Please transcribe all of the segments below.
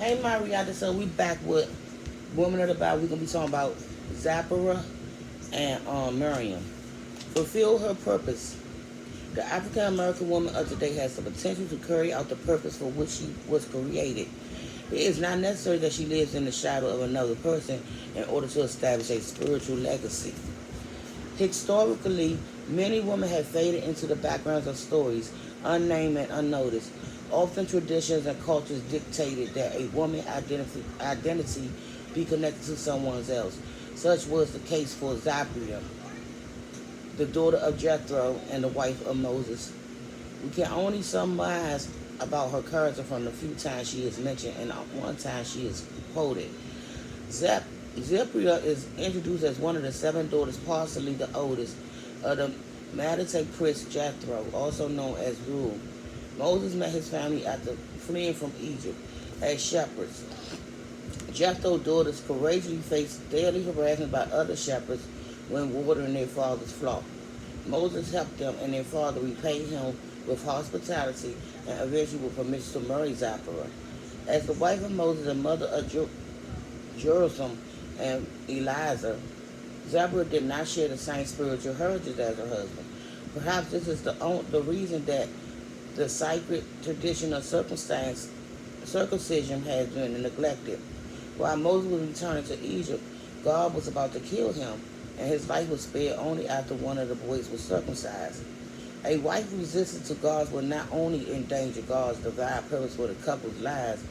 Hey Marietta, so we back with Woman of the Bible. We're gonna be talking about Zephora and Miriam. Fulfill her purpose. The African American woman of today has the potential to carry out the purpose for which she was created. It is not necessary that she lives in the shadow of another person in order to establish a spiritual legacy. Historically, many women have faded into the backgrounds of stories, unnamed and unnoticed. Often traditions and cultures dictated that a woman's identity be connected to someone else. Such was the case for Zephora, the daughter of Jethro and the wife of Moses. We can only surmise about her character from the few times she is mentioned and one time she is quoted. Zephora is introduced as one of the seven daughters, possibly the oldest, of the Madianite prince Jethro, also known as Reuel. Moses met his family after fleeing from Egypt as shepherds. Jethro's daughters courageously faced daily harassment by other shepherds when watering their father's flock. Moses helped them, and their father repaid him with hospitality and eventually with permission to marry Zephora. As the wife of Moses and mother of Jerusalem and Eliza, Zephora did not share the same spiritual heritage as her husband. Perhaps this is the reason that the sacred tradition of circumcision has been neglected. While Moses was returning to Egypt, God was about to kill him, and his life was spared only after one of the boys was circumcised. A wife resistant to God will not only endanger God's divine purpose for the couple's lives,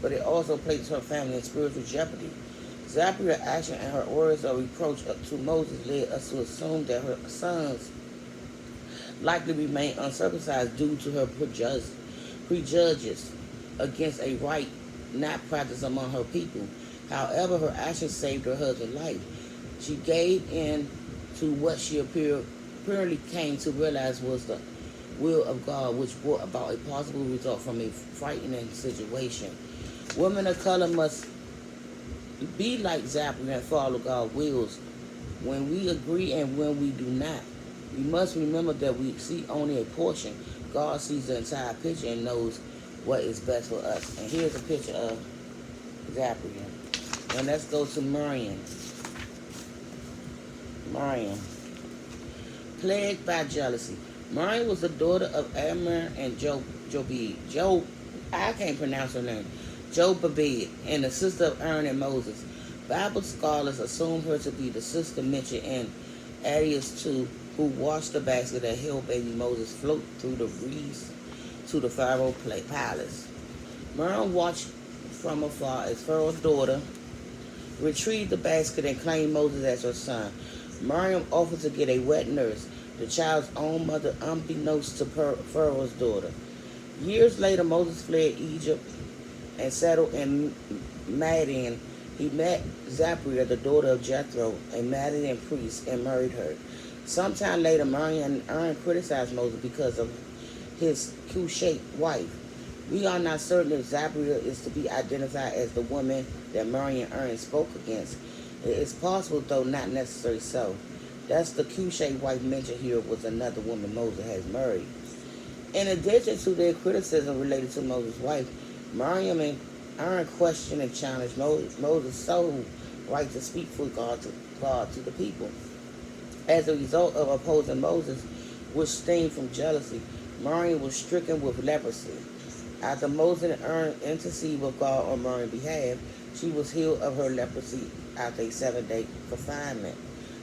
but it also placed her family in spiritual jeopardy. Zephora's action and her words of reproach to Moses led us to assume that her sons likely remained uncircumcised due to her prejudice against a rite not practiced among her people. However, her actions saved her husband's life. She gave in to what she apparently came to realize was the will of God, which brought about a possible result from a frightening situation. Women of color must be like Zephora and follow God's wills when we agree and when we do not. We must remember that we see only a portion. God sees the entire picture and knows what is best for us. And here's a picture of Zephora. And let's go to Miriam. Miriam. Plagued by jealousy. Miriam was the daughter of Amir and I can't pronounce her name. Jobabed, and the sister of Aaron and Moses. Bible scholars assume her to be the sister mentioned in Exodus 2, who watched the basket that held baby Moses float through the reeds to the Pharaoh palace. Miriam watched from afar as Pharaoh's daughter retrieved the basket and claimed Moses as her son. Miriam offered to get a wet nurse, the child's own mother, unbeknownst to Pharaoh's daughter. Years later, Moses fled Egypt and settled in Madian. He met Zephora, the daughter of Jethro, a Madian priest, and married her. Sometime later, Miriam and Aaron criticized Moses because of his Cushite wife. We are not certain if Zephora is to be identified as the woman that Miriam and Aaron spoke against. It is possible, though not necessarily so. That's the Cushite wife mentioned here was another woman Moses has married. In addition to their criticism related to Moses' wife, Miriam and Aaron questioned and challenged Moses' sole right to speak for God to the people. As a result of opposing Moses, which stemmed from jealousy, Miriam was stricken with leprosy. After Moses and Aaron interceded with God on Miriam's behalf, she was healed of her leprosy after a 7-day confinement.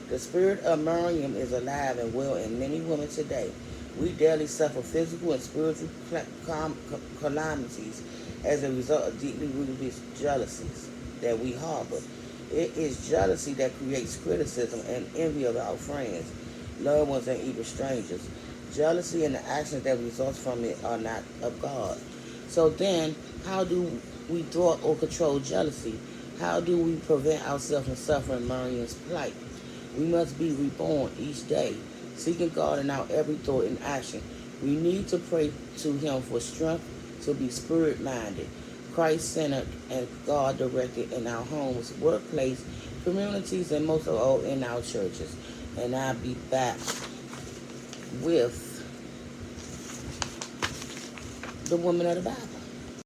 The spirit of Miriam is alive and well in many women today. We daily suffer physical and spiritual calamities as a result of deeply rooted jealousies that we harbor. It is jealousy that creates criticism and envy of our friends, loved ones, and even strangers. Jealousy and the actions that result from it are not of God. So then, how do we thwart or control jealousy? How do we prevent ourselves from suffering Miriam's plight? We must be reborn each day, seeking God in our every thought and action. We need to pray to Him for strength to be spirit-minded, Christ-centered, and God-directed in our homes, workplace, communities, and most of all in our churches. And I'll be back with the woman of the Bible.